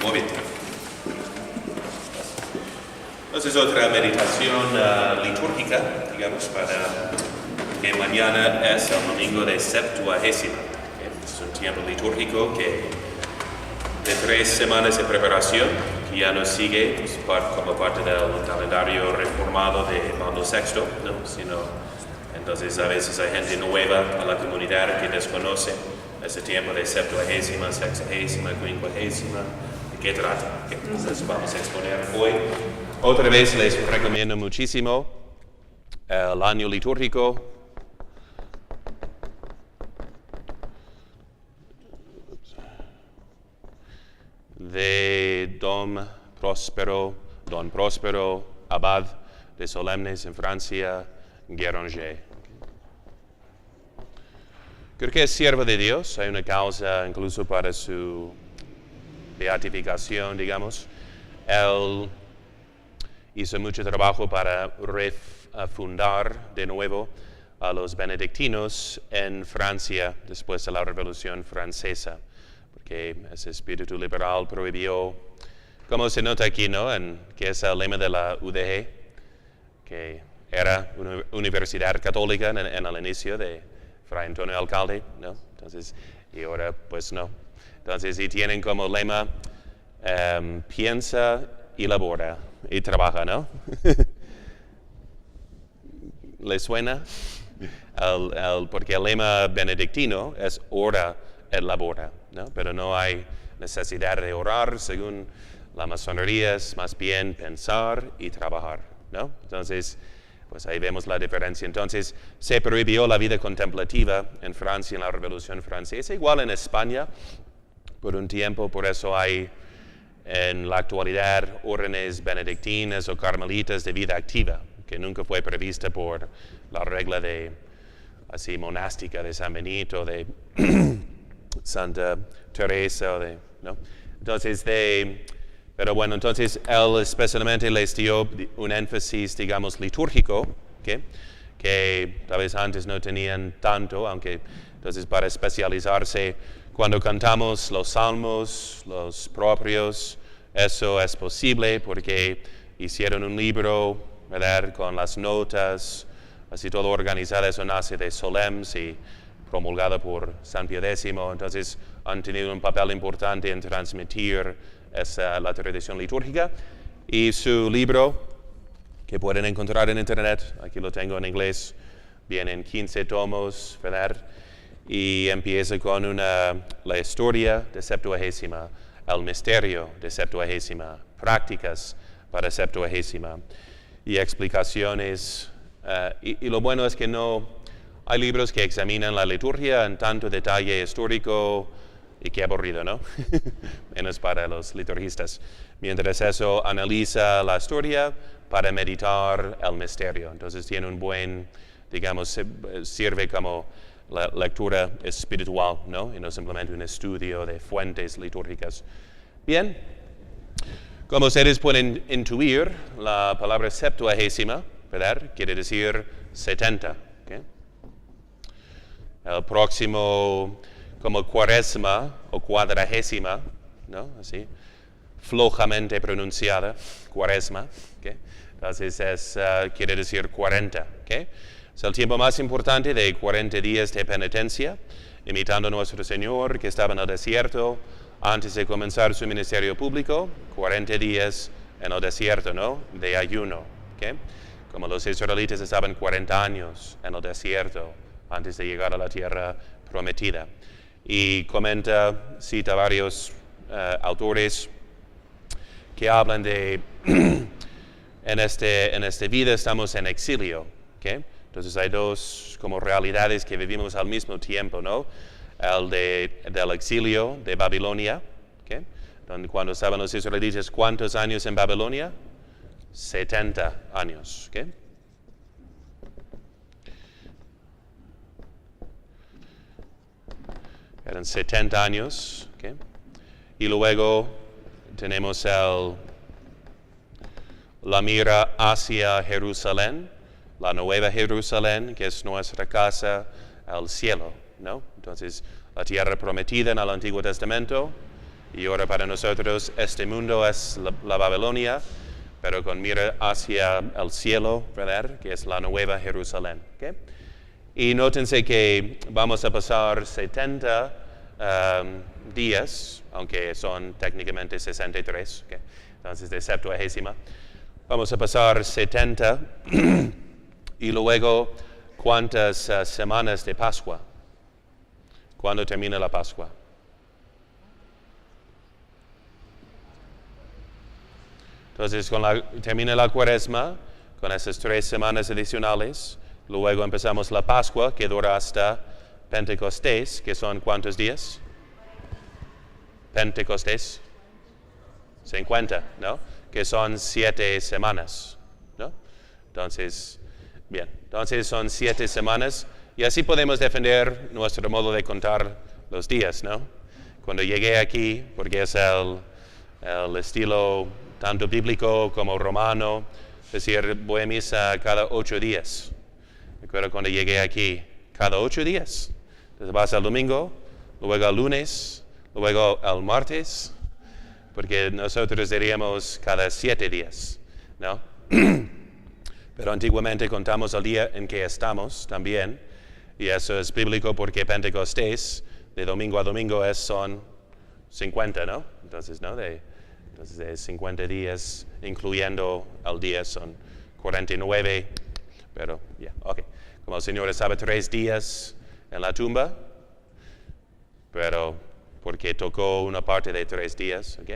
Muy bien. Entonces, otra meditación litúrgica, digamos, para que mañana es el domingo de Septuagésima. Es un tiempo litúrgico que de 3 semanas de preparación, que ya nos sigue como parte del calendario reformado de Pablo VI, ¿no? Entonces a veces hay gente nueva a la comunidad que desconoce ese tiempo de Septuagésima, Sexagésima, Quincuagésima, ¿de qué trata? Entonces vamos a exponer hoy. Otra vez les recomiendo muchísimo el año litúrgico de Don Próspero, abad de Solemnes en Francia, Guéranger. Creo que es siervo de Dios, hay una causa incluso para su beatificación, digamos. Él hizo mucho trabajo para refundar de nuevo a los benedictinos en Francia después de la Revolución Francesa, porque ese espíritu liberal prohibió, como se nota aquí, ¿no? Que es el lema de la UDG, que era una universidad católica en el inicio de Fray Antonio Alcalde, ¿no? Entonces, y ahora pues no. Entonces, y tienen como lema, piensa y labora y trabaja, ¿no? ¿Le suena? Porque el lema benedictino es ora et labora, ¿no? Pero no hay necesidad de orar, según la masonería, es más bien pensar y trabajar, ¿no? Entonces, pues ahí vemos la diferencia. Entonces, se prohibió la vida contemplativa en Francia en la Revolución Francesa, igual en España por un tiempo, por eso hay en la actualidad órdenes benedictinas o carmelitas de vida activa, que nunca fue prevista por la regla así monástica de San Benito, de Santa Teresa, ¿no? Entonces, pero bueno, entonces él especialmente les dio un énfasis, digamos, litúrgico, que tal vez antes no tenían tanto, aunque entonces para especializarse, cuando cantamos los salmos, los propios, eso es posible porque hicieron un libro, ¿verdad?, con las notas, así todo organizado. Eso nace de Solems y promulgado por San Pío X, entonces han tenido un papel importante en transmitir la tradición litúrgica. Y su libro, que pueden encontrar en internet, aquí lo tengo en inglés, viene en 15 tomos, ¿verdad? Y empieza con la historia de Septuagésima, el misterio de Septuagésima, prácticas para Septuagésima y explicaciones. Y lo bueno es que no hay libros que examinan la liturgia en tanto detalle histórico, y qué aburrido, ¿no? Menos para los liturgistas. Mientras eso analiza la historia para meditar el misterio. Entonces tiene un buen, digamos, sirve como la lectura espiritual, ¿no? Y no simplemente un estudio de fuentes litúrgicas. Bien, como ustedes pueden intuir, la palabra Septuagésima, ¿verdad?, quiere decir 70. ¿Okay? El próximo, como Cuaresma o Cuadragésima, ¿no? Así, flojamente pronunciada, Cuaresma, ¿okay? Entonces quiere decir 40, ¿okay? Es el tiempo más importante de 40 días de penitencia, imitando a nuestro Señor que estaba en el desierto antes de comenzar su ministerio público, 40 días en el desierto, ¿no?, de ayuno, ¿okay? Como los israelitas estaban 40 años en el desierto antes de llegar a la tierra prometida. Y cita varios autores que hablan de, en esta vida estamos en exilio, ¿okay? Entonces hay dos como realidades que vivimos al mismo tiempo, ¿no? El del exilio de Babilonia, ¿okay?, donde cuando estaban los israelitas, ¿cuántos años en Babilonia? 70 años, ¿okay? eran 70 años. ¿Okay? Y luego tenemos la mira hacia Jerusalén, la nueva Jerusalén, que es nuestra casa al cielo, ¿no? Entonces, la tierra prometida en el Antiguo Testamento, y ahora para nosotros este mundo es la Babilonia, pero con mira hacia el cielo, ¿verdad? Que es la nueva Jerusalén. ¿Okay? Y nótense que vamos a pasar 70 días, aunque son técnicamente 63, ¿okay? Entonces de Septuagésima. Vamos a pasar 70 y luego ¿cuántas semanas de Pascua? ¿Cuándo termina la Pascua? Entonces termina la Cuaresma con esas 3 semanas adicionales. Luego empezamos la Pascua, que dura hasta Pentecostés, que son ¿cuántos días? Pentecostés. 50, ¿no? Que son 7 semanas, ¿no? Entonces, bien, entonces son 7 semanas y así podemos defender nuestro modo de contar los días, ¿no? Cuando llegué aquí, porque es el estilo tanto bíblico como romano, es decir, voy a misa cada 8 días. Recuerdo cuando llegué aquí, cada 8 días. Entonces vas al domingo, luego al lunes, luego al martes, porque nosotros diríamos cada 7 días, ¿no? Pero antiguamente contamos el día en que estamos también, y eso es bíblico porque Pentecostés, de domingo a domingo, son 50, ¿no? Entonces, ¿no? Entonces, de 50 días, incluyendo el día, son 49, pero, ya, ok. Como el Señor estaba 3 días en la tumba, pero porque tocó una parte de 3 días, ¿ok?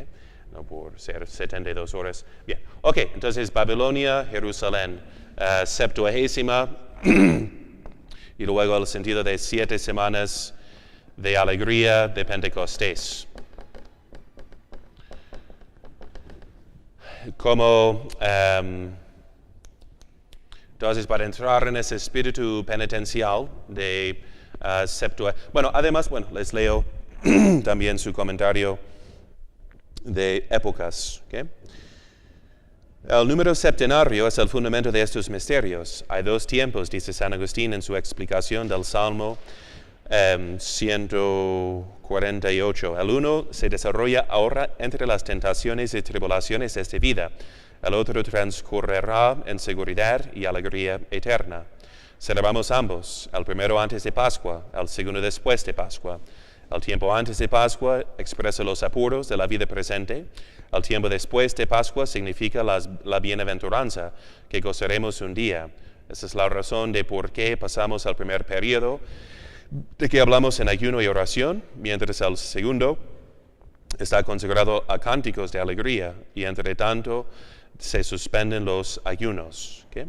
No por ser 72 horas. Bien, ok, entonces Babilonia, Jerusalén, Septuagésima, y luego el sentido de 7 semanas de alegría de Pentecostés. Como, entonces, para entrar en ese espíritu penitencial de Septuagésima, bueno, además, les leo también su comentario de épocas. ¿Okay? El número septenario es el fundamento de estos misterios. Hay 2 tiempos, dice San Agustín en su explicación del Salmo 148. El uno se desarrolla ahora entre las tentaciones y tribulaciones de esta vida. El otro transcurrirá en seguridad y alegría eterna. Celebramos ambos, el primero antes de Pascua, el segundo después de Pascua. El tiempo antes de Pascua expresa los apuros de la vida presente. El tiempo después de Pascua significa la bienaventuranza que gozaremos un día. Esa es la razón de por qué pasamos al primer periodo de que hablamos en ayuno y oración, mientras el segundo está consagrado a cánticos de alegría y entre tanto se suspenden los ayunos. ¿Okay?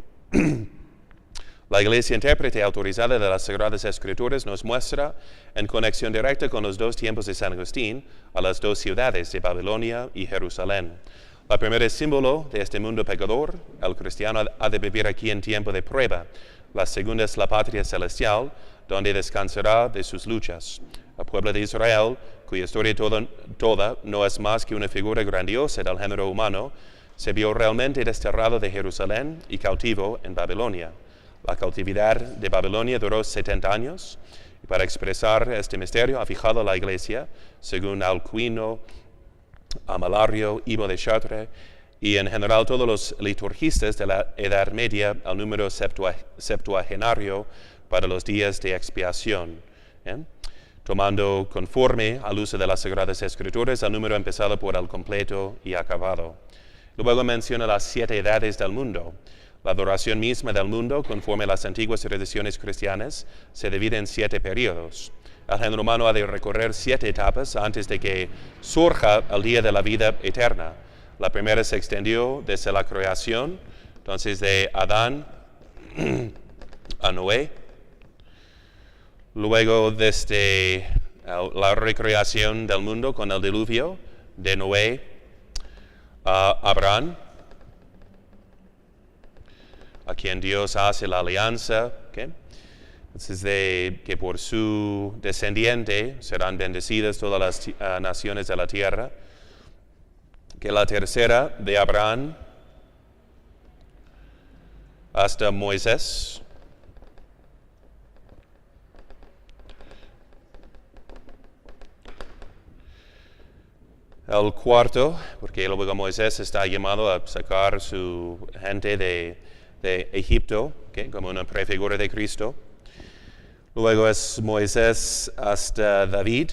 La Iglesia intérprete autorizada de las Sagradas Escrituras nos muestra, en conexión directa con los 2 tiempos de San Agustín, a las 2 ciudades de Babilonia y Jerusalén. La primera es símbolo de este mundo pecador. El cristiano ha de vivir aquí en tiempo de prueba. La segunda es la patria celestial, donde descansará de sus luchas. El pueblo de Israel, cuya historia toda no es más que una figura grandiosa del género humano, se vio realmente desterrado de Jerusalén y cautivo en Babilonia. La cautividad de Babilonia duró 70 años, y para expresar este misterio ha fijado la Iglesia, según Alcuino, Amalario, Ivo de Chartres, y en general todos los liturgistas de la Edad Media, el número septuagenario para los días de expiación. Tomando conforme al uso de las Sagradas Escrituras, el número empezado por el completo y acabado. Luego menciona las 7 edades del mundo. La adoración misma del mundo, conforme a las antiguas tradiciones cristianas, se divide en 7 periodos. El género humano ha de recorrer 7 etapas antes de que surja el día de la vida eterna. La primera se extendió desde la creación, entonces de Adán a Noé. Luego desde la recreación del mundo con el diluvio, de Noé a Abraham, a quien Dios hace la alianza. ¿Okay? Entonces, que por su descendiente serán bendecidas todas las naciones de la tierra. Que la tercera de Abraham hasta Moisés. El cuarto, porque luego Moisés está llamado a sacar su gente de Egipto, ¿okay? Como una prefigura de Cristo. Luego es Moisés hasta David.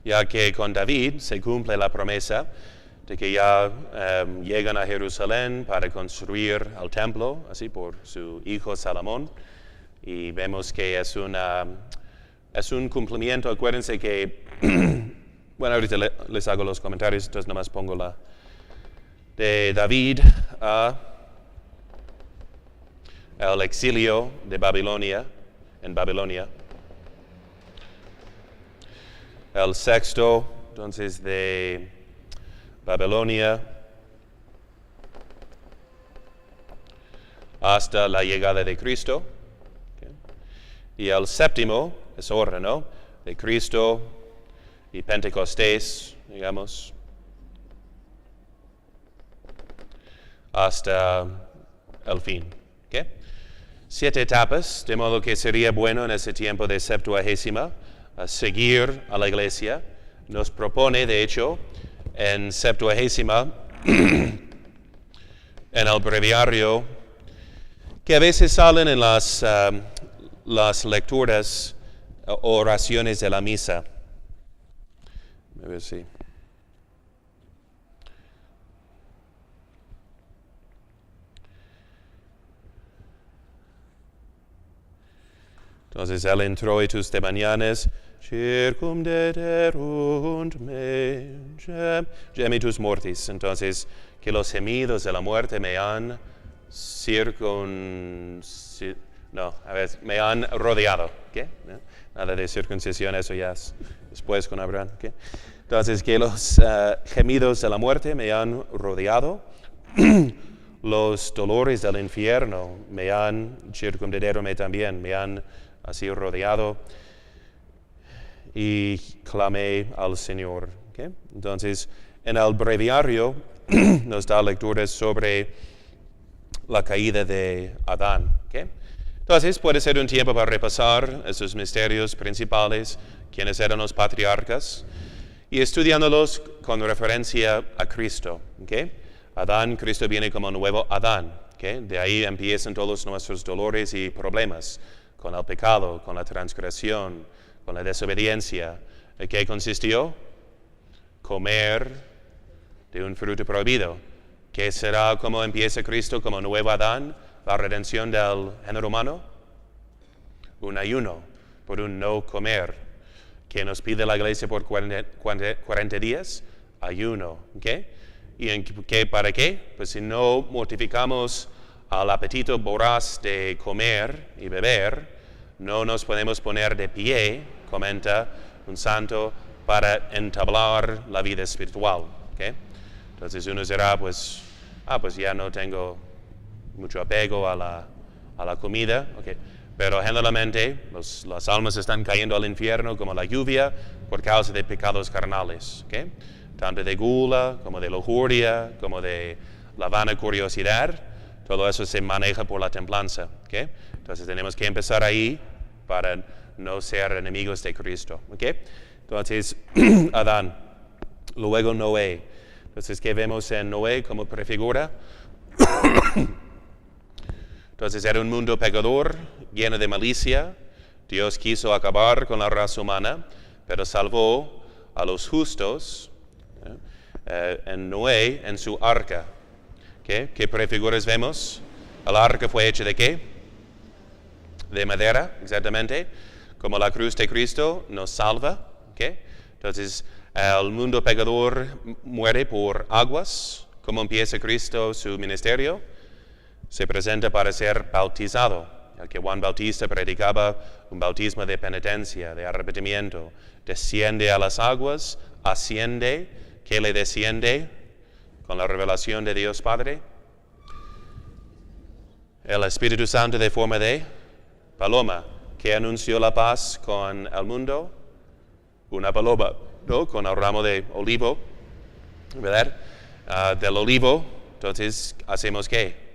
Ya que con David se cumple la promesa de que ya llegan a Jerusalén para construir el templo, así por su hijo Salomón. Y vemos que es un cumplimiento. Acuérdense que, bueno, ahorita les hago los comentarios, entonces nomás pongo la de David al exilio de Babilonia, en Babilonia. El sexto, entonces, de Babilonia hasta la llegada de Cristo. Okay. Y el séptimo es orden, ¿no? De Cristo y Pentecostés, digamos, hasta el fin. Okay. 7 etapas, de modo que sería bueno en ese tiempo de Septuagésima seguir a la iglesia. Nos propone, de hecho, en Septuagésima, en el breviario, que a veces salen en las lecturas o oraciones de la misa. A ver si. Entonces él entró y tus de mañanas, circumdederunt me gemitus mortis. Entonces, que los gemidos de la muerte me han me han rodeado. ¿Qué? ¿No? Nada de circuncisión, eso ya es después con Abraham. ¿Qué? Entonces, que los gemidos de la muerte me han rodeado. Los dolores del infierno me han circundado también, me han así rodeado, y clamé al Señor. ¿Okay? Entonces, en el breviario nos da lecturas sobre la caída de Adán. ¿Okay? Entonces, puede ser un tiempo para repasar esos misterios principales, quiénes eran los patriarcas, y estudiándolos con referencia a Cristo. ¿Okay? Adán, Cristo viene como nuevo Adán. ¿Okay? De ahí empiezan todos nuestros dolores y problemas, con el pecado, con la transgresión, con la desobediencia. ¿En qué consistió? Comer de un fruto prohibido. ¿Qué será como empieza Cristo como nuevo Adán? La redención del género humano. Un ayuno por un no comer. ¿Qué nos pide la iglesia por 40 días? Ayuno. ¿Okay? ¿Y para qué? Pues si no mortificamos al apetito voraz de comer y beber, no nos podemos poner de pie, comenta un santo, para entablar la vida espiritual. ¿Okay? Entonces uno dirá, pues ya no tengo mucho apego a la comida. Okay. Pero generalmente las almas están cayendo al infierno como la lluvia por causa de pecados carnales. ¿Okay? Tanto de gula, como de lujuria, como de la vana curiosidad. Todo eso se maneja por la templanza. ¿Okay? Entonces tenemos que empezar ahí para no ser enemigos de Cristo. ¿Okay? Entonces, Adán. Luego Noé. Entonces, ¿qué vemos en Noé como prefigura? Entonces, era un mundo pecador, lleno de malicia. Dios quiso acabar con la raza humana, pero salvó a los justos en Noé, en su arca. ¿Okay? ¿Qué prefiguras vemos? El arca fue hecha de ¿qué? De madera, exactamente. Como la cruz de Cristo nos salva. ¿Okay? Entonces, el mundo pecador muere por aguas. ¿Cómo empieza Cristo su ministerio? Se presenta para ser bautizado. El que Juan Bautista predicaba un bautismo de penitencia, de arrepentimiento. Desciende a las aguas, asciende. ¿Qué le desciende? con la revelación de Dios Padre. El Espíritu Santo de forma de paloma, que anunció la paz con el mundo. Una paloma, ¿no? Con el ramo de olivo, ¿verdad? Del olivo, entonces, ¿hacemos qué?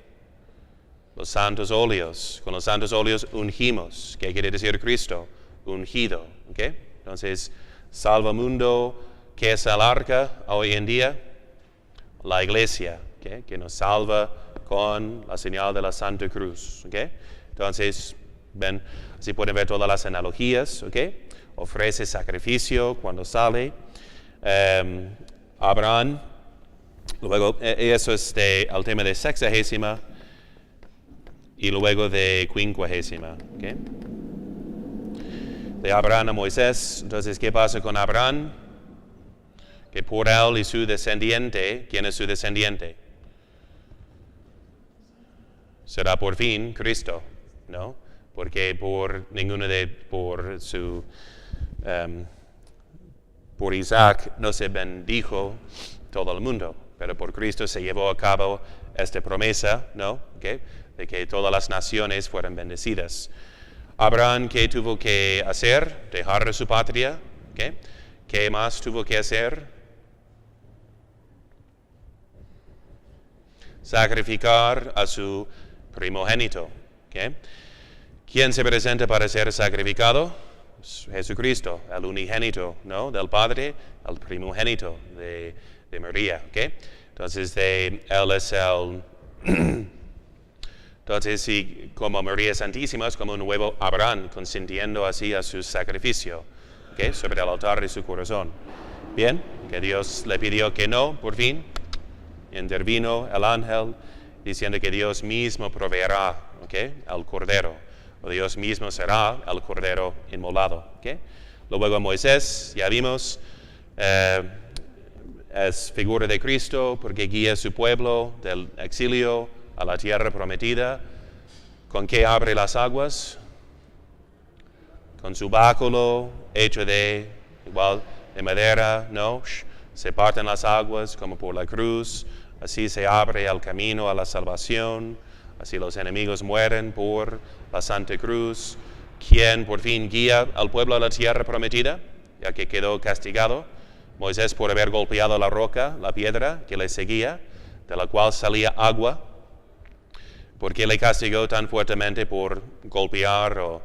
Los santos óleos. Con los santos óleos ungimos. ¿Qué quiere decir Cristo? Ungido. ¿Okay? Entonces, salva mundo. ¿Qué es el arca hoy en día? La iglesia, ¿okay? Que nos salva con la señal de la Santa Cruz. ¿Okay? Entonces, ven, así pueden ver todas las analogías. ¿Okay? Ofrece sacrificio cuando sale. Abraham, luego, eso es el tema de sexagésima. Y luego de quincuagésima. ¿Okay? De Abraham a Moisés. Entonces, ¿qué pasa con Abraham? Que por él y su descendiente, ¿quién es su descendiente? Será por fin Cristo, ¿no? Porque por Isaac no se bendijo todo el mundo, pero por Cristo se llevó a cabo esta promesa, ¿no? ¿Okay? De que todas las naciones fueran bendecidas. Abraham, ¿qué tuvo que hacer? Dejar su patria. ¿Okay? ¿Qué más tuvo que hacer? Sacrificar a su primogénito. ¿Okay? ¿Quién se presenta para ser sacrificado? Jesucristo, el unigénito, ¿no? Del Padre, el primogénito de María. ¿Okay? Entonces, él es el... Entonces, sí, como María Santísima es como un nuevo Abraham, consintiendo así a su sacrificio, ¿okay? Sobre el altar de su corazón. Bien, que Dios le pidió que no, por fin, intervino el ángel, diciendo que Dios mismo proveerá, ¿okay? El cordero, o Dios mismo será el cordero inmolado. ¿Okay? Luego Moisés, ya vimos, es figura de Cristo porque guía a su pueblo del exilio a la tierra prometida. ¿Con qué abre las aguas? Con su báculo hecho de madera, ¿no? Se parten las aguas como por la cruz. Así se abre el camino a la salvación. Así los enemigos mueren por la Santa Cruz. ¿Quién por fin guía al pueblo a la tierra prometida? Ya que quedó castigado. Moisés por haber golpeado la roca, la piedra que le seguía, de la cual salía agua. ¿Por qué le castigó tan fuertemente por golpearla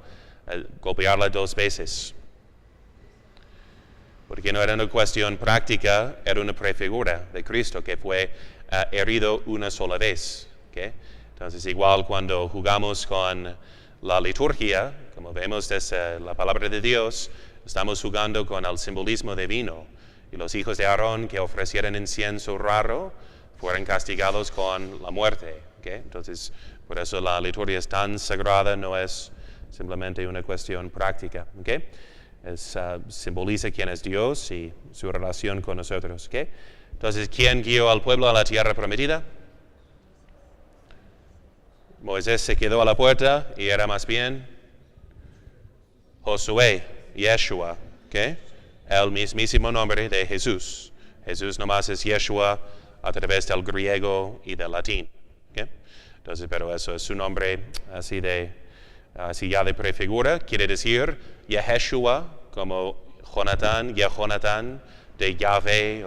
2 veces? Porque no era una cuestión práctica, era una prefigura de Cristo que fue herido una sola vez. ¿Okay? Entonces, igual cuando jugamos con la liturgia, como vemos desde la palabra de Dios, estamos jugando con el simbolismo divino. Y los hijos de Aarón que ofrecieran incienso raro fueron castigados con la muerte. ¿Okay? Entonces, por eso la liturgia es tan sagrada, no es simplemente una cuestión práctica. ¿Okay? Simboliza quién es Dios y su relación con nosotros. ¿Okay? Entonces, ¿quién guió al pueblo a la tierra prometida? Moisés se quedó a la puerta y era más bien Josué, Yeshua. ¿Okay? El mismísimo nombre de Jesús. Jesús nomás es Yeshua a través del griego y del latín. ¿Okay? Entonces, pero eso es su nombre así ya de prefigura. Quiere decir Yeshua, como Jonatán, de Yahvé.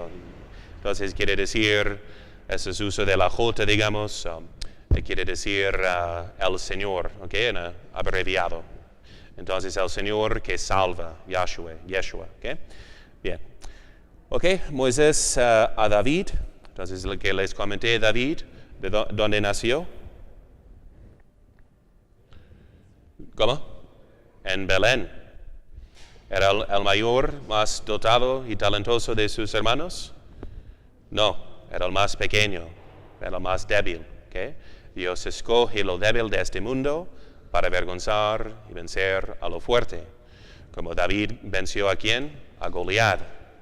Entonces quiere decir, ese es uso de la J, digamos, quiere decir el Señor, ¿okay? Abreviado. Entonces el Señor que salva, Yeshua. ¿Okay? Bien. Ok, Moisés a David. Entonces lo que les comenté, David, ¿de dónde nació? ¿Cómo? En Belén. ¿Era el mayor, más dotado y talentoso de sus hermanos? No, era el más pequeño, era el más débil. ¿Okay? Dios escoge lo débil de este mundo para avergonzar y vencer a lo fuerte. Como David venció a quién? A Goliat.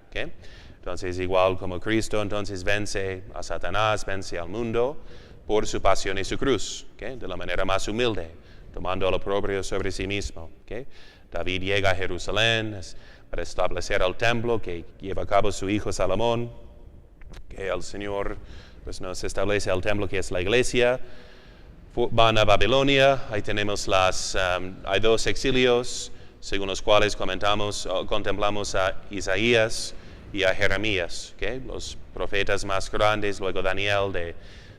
¿Okay? Entonces, igual como Cristo, entonces vence a Satanás, vence al mundo por su pasión y su cruz, ¿okay? De la manera más humilde, tomando el oprobio sobre sí mismo. ¿Okay? David llega a Jerusalén para establecer el templo que lleva a cabo su hijo Salomón, que el Señor pues no se establece el templo que es la iglesia, van a Babilonia, ahí tenemos hay 2 exilios, según los cuales contemplamos a Isaías y a Jeremías, ¿okay? Los profetas más grandes, luego Daniel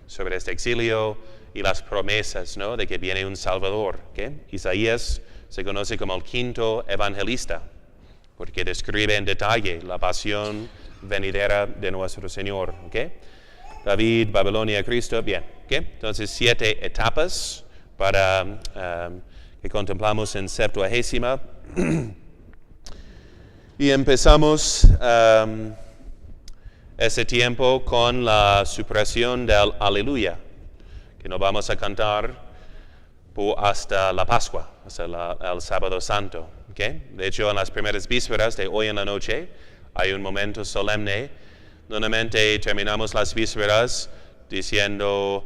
sobre este exilio y las promesas, ¿no? De que viene un Salvador, ¿okay? Isaías se conoce como el 5º evangelista, porque describe en detalle la pasión venidera de nuestro Señor, ¿okay? David, Babilonia, Cristo, bien, ¿okay? Entonces 7 etapas para que contemplamos en Septuagésima. Y empezamos ese tiempo con la supresión del Aleluya, que no vamos a cantar hasta la Pascua, hasta el Sábado Santo. ¿Okay? De hecho, en las primeras vísperas de hoy en la noche hay un momento solemne. Normalmente terminamos las vísperas diciendo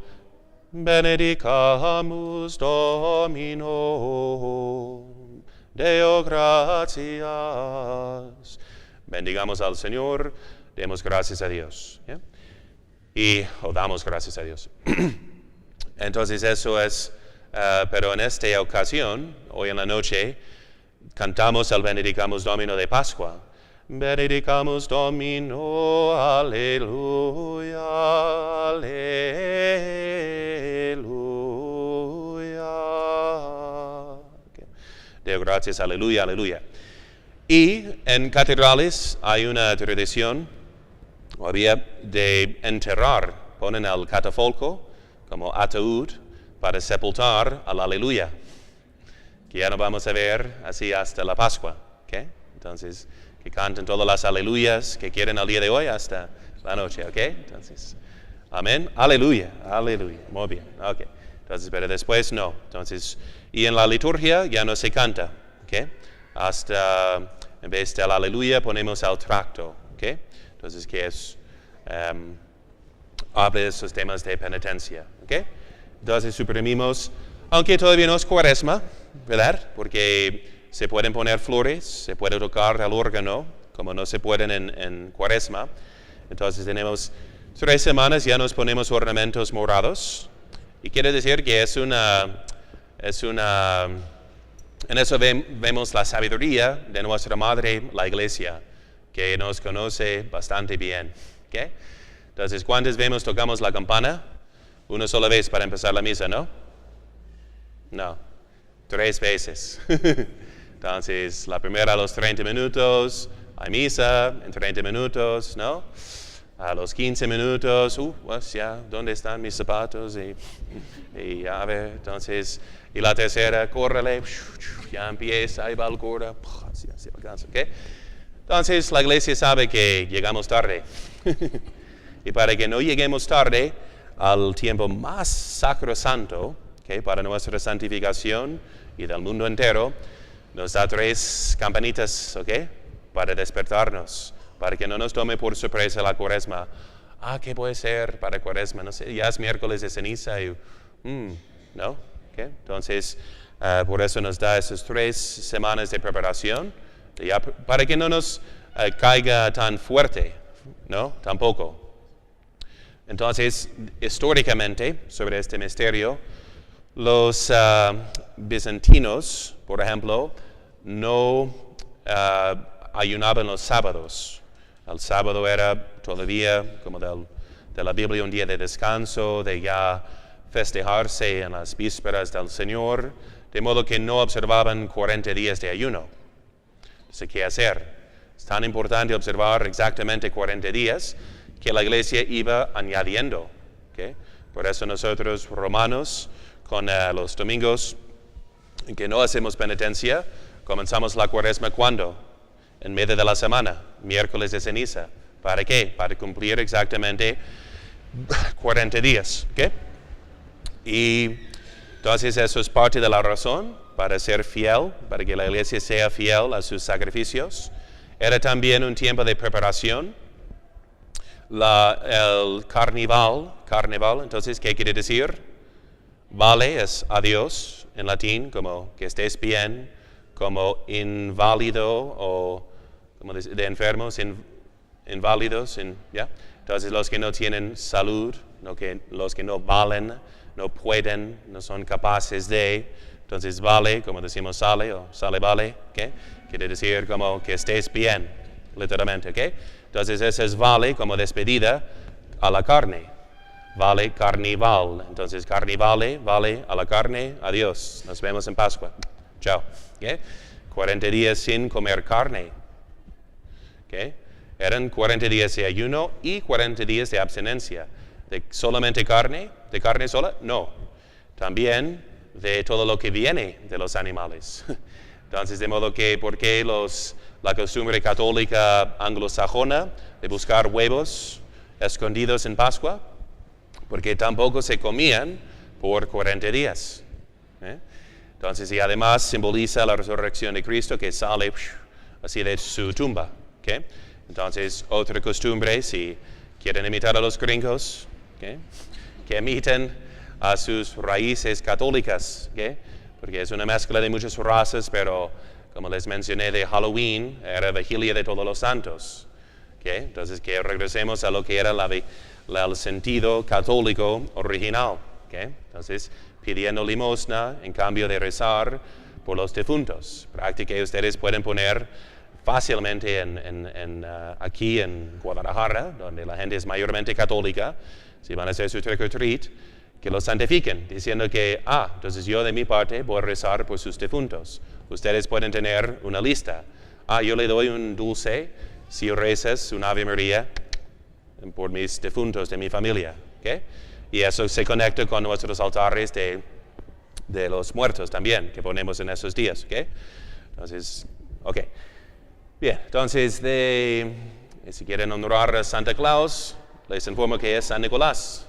Benedicamus Domino, Deo gratias. Bendigamos al Señor, demos gracias a Dios. ¿Yeah? O damos gracias a Dios. Entonces eso es, pero en esta ocasión, hoy en la noche, cantamos el Benedicamus Domino de Pascua. Benedicamus Domino, aleluya, aleluya. Okay. Deo gracias, aleluya, aleluya. Y en catedrales hay una tradición, había de enterrar, ponen el catafalco como ataúd para sepultar al aleluya, que ya no vamos a ver así hasta la Pascua. ¿Okay? Entonces, que canten todas las aleluyas que quieren al día de hoy hasta la noche, ¿ok? Entonces, amén, aleluya, aleluya, muy bien, ok. Entonces, pero después no. Entonces, y en la liturgia ya no se canta, ¿ok? Hasta, en vez del aleluya, ponemos el tracto, ¿ok? Entonces, que es, habla de esos temas de penitencia, ¿ok? Entonces, suprimimos, aunque todavía no es Cuaresma, ¿verdad? Porque se pueden poner flores, se puede tocar el órgano, como no se pueden en Cuaresma. Entonces tenemos 3 semanas, ya nos ponemos ornamentos morados. Y quiere decir que en eso vemos la sabiduría de nuestra Madre, la Iglesia, que nos conoce bastante bien. ¿Okay? Entonces, ¿cuántas veces tocamos la campana? Una sola vez para empezar la misa, ¿no? No, 3 veces. Entonces, la primera a los 30 minutos, hay misa en 30 minutos, ¿no? A los 15 minutos, pues ya, ¿dónde están mis zapatos? Y a ver, entonces, y la tercera, córrele, ya empieza, ahí va el cura, así alcanza, ¿ok? Entonces, la iglesia sabe que llegamos tarde. Y para que no lleguemos tarde al tiempo más sacrosanto, ¿okay? Para nuestra santificación y del mundo entero, nos da 3 campanitas, ¿ok? Para despertarnos, para que no nos tome por sorpresa la Cuaresma. ¿Qué puede ser para Cuaresma? No sé, ya es miércoles de ceniza y, ¿no? ¿Okay? Entonces, por eso nos da esas 3 semanas de preparación, para que no nos caiga tan fuerte, ¿no? Tampoco. Entonces, históricamente, sobre este misterio, los bizantinos, por ejemplo, no ayunaban los sábados. El sábado era todavía, como de la Biblia, un día de descanso, de ya festejarse en las vísperas del Señor, de modo que no observaban 40 días de ayuno. Entonces, ¿qué hacer? Es tan importante observar exactamente 40 días que la iglesia iba añadiendo. ¿Okay? Por eso nosotros, romanos, con los domingos en que no hacemos penitencia, comenzamos la Cuaresma ¿cuándo? En medio de la semana, miércoles de ceniza. ¿Para qué? Para cumplir exactamente 40 días. ¿Okay? Y entonces eso es parte de la razón para ser fiel, para que la iglesia sea fiel a sus sacrificios. Era también un tiempo de preparación. El carnaval, entonces, ¿qué quiere decir? Vale es adiós en latín, como que estés bien, como inválido o como de enfermos, inválidos, ¿ya? Entonces los que no tienen salud no que los que no valen, no pueden, no son capaces de. Entonces vale, como decimos sale o sale vale, ¿okay? Quiere decir como que estés bien, literalmente, ¿ok? Entonces ese es vale como despedida a la carne. Vale carnival. Entonces carnivale, vale a la carne, adiós. Nos vemos en Pascua. Chao. ¿Okay? 40 días sin comer carne. ¿Okay? Eran 40 días de ayuno y 40 días de abstinencia. ¿De solamente carne? ¿De carne sola? No. También de todo lo que viene de los animales. Entonces, de modo que, ¿por qué la costumbre católica anglosajona de buscar huevos escondidos en Pascua? Porque tampoco se comían por 40 días. Entonces, y además simboliza la resurrección de Cristo que sale así de su tumba. ¿Okay? Entonces, otra costumbre, si quieren imitar a los gringos, ¿okay? Que imiten a sus raíces católicas, ¿okay? Porque es una mezcla de muchas razas, pero como les mencioné de Halloween, era vigilia de todos los santos. ¿Okay? Entonces, que regresemos a lo que era el sentido católico original. ¿Okay? Entonces, pidiendo limosna en cambio de rezar por los difuntos. Práctica que ustedes pueden poner fácilmente aquí en Guadalajara, donde la gente es mayormente católica, si van a hacer su trick or treat, que los santifiquen, diciendo que, entonces yo de mi parte voy a rezar por sus difuntos. Ustedes pueden tener una lista. Yo le doy un dulce si rezas una Ave María por mis difuntos de mi familia. ¿Okay? Y eso se conecta con nuestros altares de los muertos también, que ponemos en esos días. ¿Okay? Entonces, ok. Bien, entonces, si quieren honrar a Santa Claus, les informo que es San Nicolás.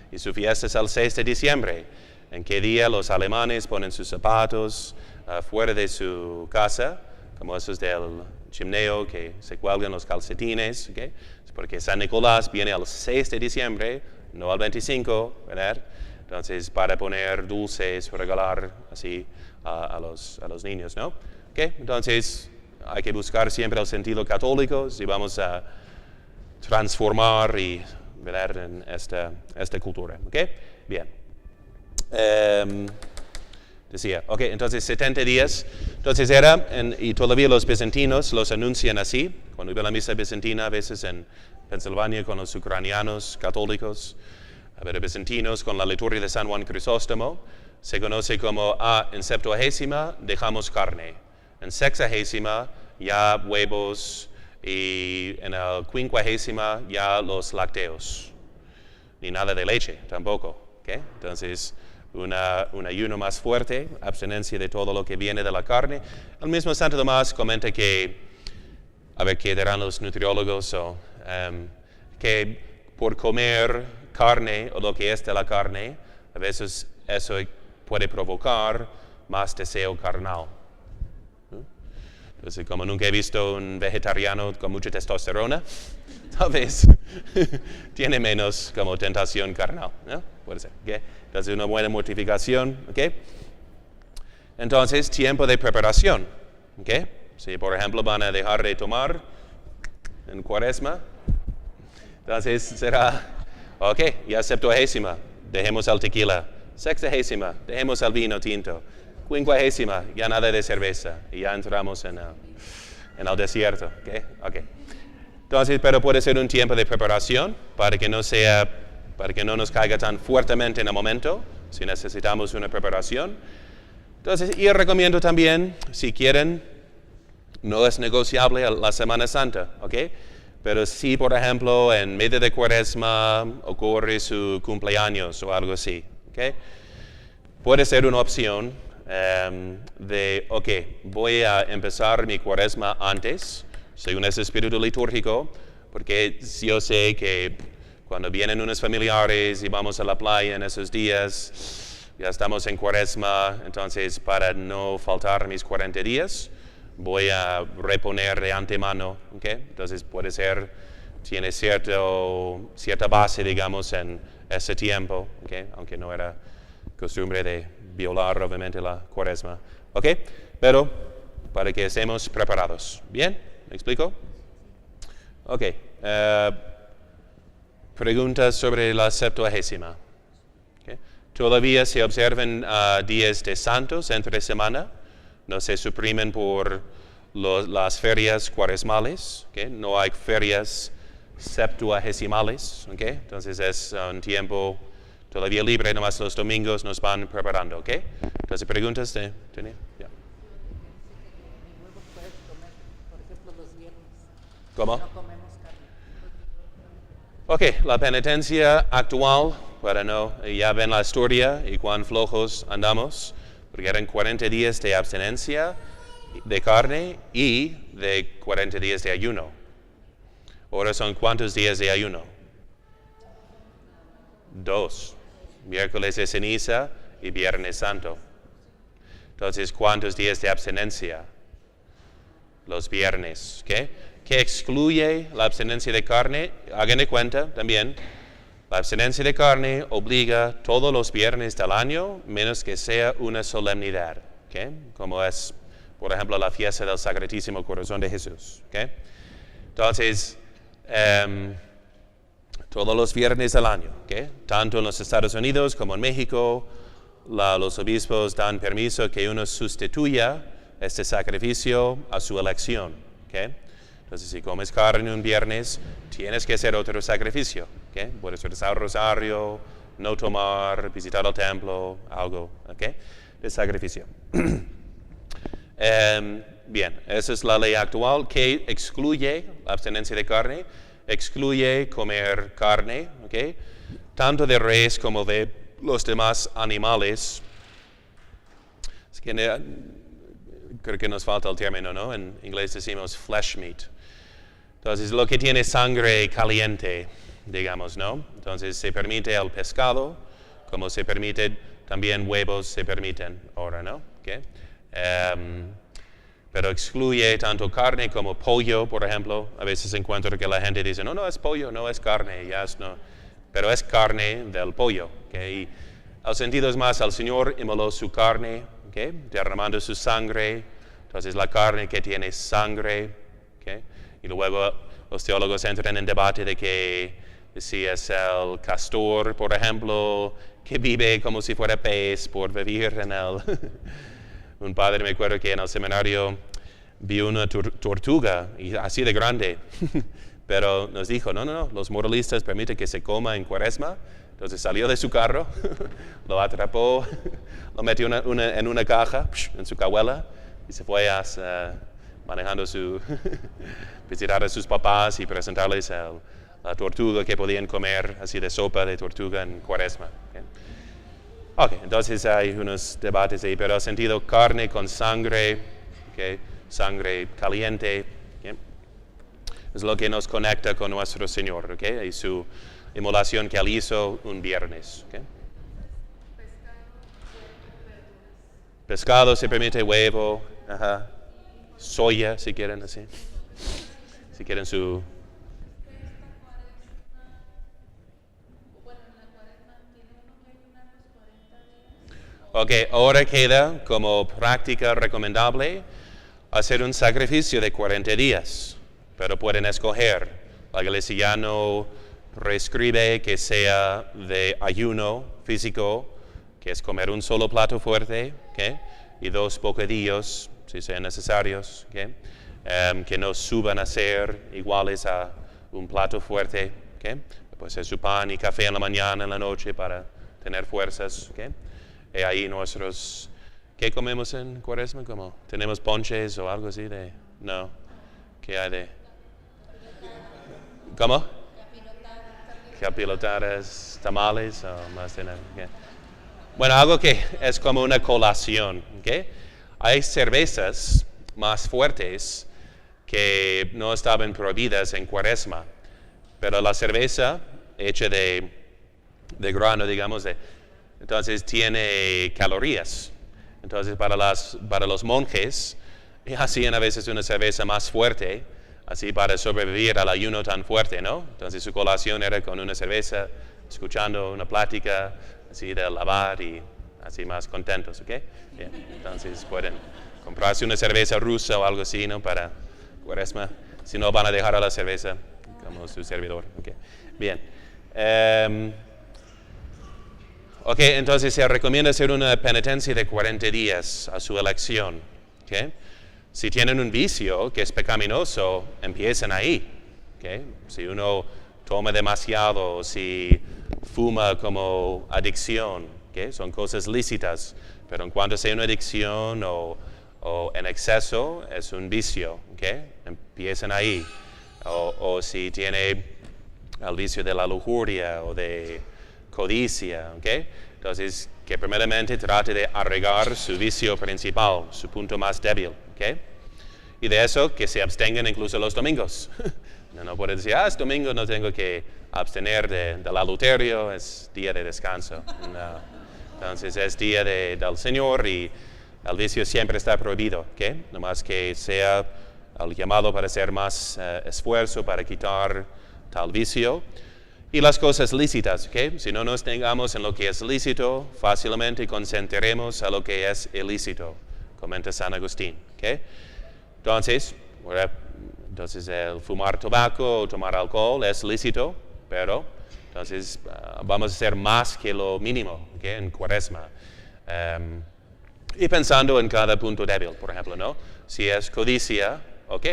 Y su fiesta es el 6 de diciembre, en que día los alemanes ponen sus zapatos fuera de su casa, como esos del chimeneo que se cuelgan los calcetines, ¿okay? Porque San Nicolás viene el 6 de diciembre, no al 25, ¿verdad? Entonces, para poner dulces, regalar así a los niños, ¿no? ¿Okay? Entonces, hay que buscar siempre el sentido católico si vamos a transformar y ¿verdad? En esta cultura. ¿Ok? Bien. Decía, ok, entonces 70 días. Entonces y todavía los bizantinos los anuncian así. Cuando iba a la misa bizantina, a veces en Pensilvania con los ucranianos católicos, a ver, bizantinos con la liturgia de San Juan Crisóstomo, se conoce como, en Septuagésima dejamos carne. En Sexagésima ya huevos, y en el 50ª ya los lácteos, ni nada de leche tampoco. ¿Okay? Entonces, un ayuno más fuerte, abstinencia de todo lo que viene de la carne. El mismo Santo Tomás comenta que, a ver qué dirán los nutriólogos, que por comer carne o lo que es de la carne, a veces eso puede provocar más deseo carnal. Entonces, como nunca he visto un vegetariano con mucha testosterona, tal vez tiene menos como tentación carnal, ¿no? Puede ser, ¿okay? Entonces, una buena mortificación, ¿ok? Entonces, tiempo de preparación, ¿ok? Si, por ejemplo, van a dejar de tomar en Cuaresma, entonces será, ok, ya Septuagésima, dejemos el tequila. Sexagésima, dejemos el vino tinto. 50ª, ya nada de cerveza, y ya entramos en el desierto. ¿Okay? Entonces, pero puede ser un tiempo de preparación para que no nos caiga tan fuertemente en el momento, si necesitamos una preparación. Entonces, yo recomiendo también, si quieren, no es negociable la Semana Santa, ¿ok? Pero si, por ejemplo, en medio de Cuaresma ocurre su cumpleaños o algo así, ¿ok? Puede ser una opción voy a empezar mi Cuaresma antes, según ese espíritu litúrgico, porque yo sé que cuando vienen unos familiares y vamos a la playa en esos días, ya estamos en Cuaresma, entonces para no faltar mis 40 días, voy a reponer de antemano, ¿ok? Entonces puede ser, tiene cierta base, digamos, en ese tiempo, ¿ok? Aunque no era costumbre de violar, obviamente, la Cuaresma, ¿ok? Pero para que estemos preparados. ¿Bien? ¿Me explico? Ok. Preguntas sobre la Septuagésima. ¿Okay? Todavía se observan días de santos entre semana. No se suprimen por las ferias cuaresmales. ¿Okay? No hay ferias septuagesimales. ¿Okay? Entonces es un tiempo todavía libre, nomás los domingos nos van preparando. ¿Okay? Entonces, preguntas de Tony? Yeah. ¿Cómo? Ok, la penitencia actual, para no, ya ven la historia y cuán flojos andamos, porque eran 40 días de abstinencia de carne y de 40 días de ayuno. Ahora son ¿cuántos días de ayuno? 2. Miércoles de ceniza y Viernes Santo. Entonces, ¿cuántos días de abstinencia? Los viernes, ¿ok? ¿Qué excluye la abstinencia de carne? Hagan de cuenta también, la abstinencia de carne obliga todos los viernes del año, menos que sea una solemnidad, ¿okay? Como es, por ejemplo, la fiesta del Sacratísimo Corazón de Jesús, ¿okay? Entonces, todos los viernes del año, ¿okay? Tanto en los Estados Unidos como en México, los obispos dan permiso que uno sustituya este sacrificio a su elección, ¿okay? Entonces, si comes carne un viernes, tienes que hacer otro sacrificio, ¿okay? Puedes rezar el rosario, no tomar, visitar el templo, algo, ¿okay? De sacrificio. Bien, esa es la ley actual que excluye la abstinencia de carne, excluye comer carne, ¿okay? Tanto de res como de los demás animales. Es que creo que nos falta el término, ¿no? En inglés decimos flesh meat. Entonces, lo que tiene sangre caliente, digamos, ¿no? Entonces, se permite el pescado, como se permite también huevos, se permiten ahora, ¿no? ¿Okay? Pero excluye tanto carne como pollo, por ejemplo. A veces encuentro que la gente dice, no, es pollo, no es carne, ya es no. Pero es carne del pollo, ¿okay? Y el sentido es más, el Señor inmoló su carne, ¿okay? Derramando su sangre. Entonces, la carne que tiene sangre, ¿okay? Y luego los teólogos entran en debate de que si es el castor, por ejemplo, que vive como si fuera pez por vivir en él. Un padre, me acuerdo que en el seminario vio una tortuga y así de grande, pero nos dijo, no, los moralistas permiten que se coma en Cuaresma. Entonces salió de su carro, lo atrapó, lo metió en una caja, en su cajuela, y se fue manejando visitar a sus papás y presentarles la tortuga que podían comer, así de sopa de tortuga en Cuaresma. Ok, entonces hay unos debates ahí, pero el sentido carne con sangre, okay, sangre caliente, okay, es lo que nos conecta con nuestro Señor, okay, y su inmolación que él hizo un viernes. Okay. Pescado se permite, huevo, soya si quieren así, si quieren su... Ok, ahora queda como práctica recomendable hacer un sacrificio de 40 días, pero pueden escoger. La iglesia ya no prescribe que sea de ayuno físico, que es comer un solo plato fuerte, ¿okay? Y 2 bocadillos, si sean necesarios, ¿okay? Que no suban a ser iguales a un plato fuerte, ¿okay? Puede ser su pan y café en la mañana, en la noche para tener fuerzas, ¿okay? Y ahí nosotros, ¿qué comemos en Cuaresma? ¿Cómo? ¿Tenemos ponches o algo así de? No. ¿Qué hay de? ¿Cómo? Capirotadas, tamales o más de nada. Okay. Bueno, algo que es como una colación. ¿Okay? Hay cervezas más fuertes que no estaban prohibidas en Cuaresma, pero la cerveza hecha de grano, digamos, entonces tiene calorías. Entonces para los monjes hacían a veces una cerveza más fuerte, así para sobrevivir al ayuno tan fuerte, ¿no? Entonces su colación era con una cerveza, escuchando una plática así de alabar y así más contentos, ¿ok? Bien. Entonces pueden comprarse una cerveza rusa o algo así, ¿no? Para Cuaresma. Si no, van a dejar a la cerveza como su servidor, ¿ok? Bien. Ok, entonces se recomienda hacer una penitencia de 40 días a su elección. ¿Okay? Si tienen un vicio que es pecaminoso, empiecen ahí. ¿Okay? Si uno toma demasiado, si fuma como adicción, ¿okay? Son cosas lícitas, pero en cuanto sea una adicción o en exceso, es un vicio. ¿Okay? Empiecen ahí. O si tiene el vicio de la lujuria o de codicia, ¿okay? Entonces, que primeramente trate de arreglar su vicio principal, su punto más débil, ¿okay? Y de eso, que se abstengan incluso los domingos. No puede decir, es domingo, no tengo que abstener del adulterio, es día de descanso. No. Entonces, es día del Señor y el vicio siempre está prohibido, ¿okay? Nomás que sea el llamado para hacer más esfuerzo para quitar tal vicio. Y las cosas lícitas, ¿okay? Si no nos tengamos en lo que es lícito, fácilmente consentiremos a lo que es ilícito, comenta San Agustín, ¿okay? Entonces, el fumar tabaco o tomar alcohol es lícito, pero entonces vamos a hacer más que lo mínimo, ¿okay? En Cuaresma. Y pensando en cada punto débil, por ejemplo, ¿no? Si es codicia, ok,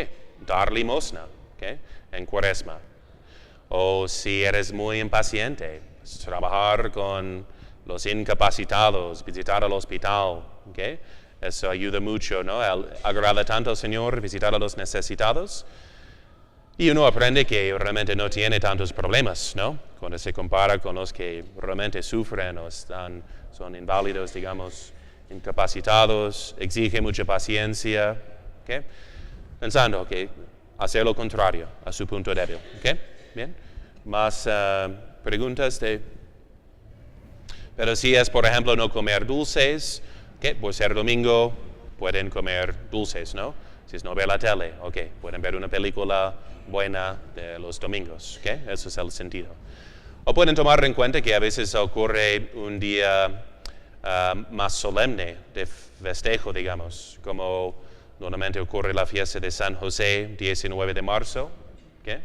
dar limosna, ¿okay? En Cuaresma. O si eres muy impaciente, trabajar con los incapacitados, visitar al hospital, ¿okay? Eso ayuda mucho, ¿no? Agrada tanto al Señor visitar a los necesitados. Y uno aprende que realmente no tiene tantos problemas, ¿no? Cuando se compara con los que realmente sufren o son inválidos, digamos, incapacitados, exige mucha paciencia, ¿okay? Pensando que hacer lo contrario a su punto débil, ¿okay? Bien, más preguntas Pero si es, por ejemplo, no comer dulces, ¿okay? Por ser domingo pueden comer dulces, ¿no? Si es no ver la tele, ok, pueden ver una película buena de los domingos, ¿okay? Eso es el sentido. O pueden tomar en cuenta que a veces ocurre un día más solemne de festejo, digamos, como normalmente ocurre la fiesta de San José, 19 de marzo, ¿okay?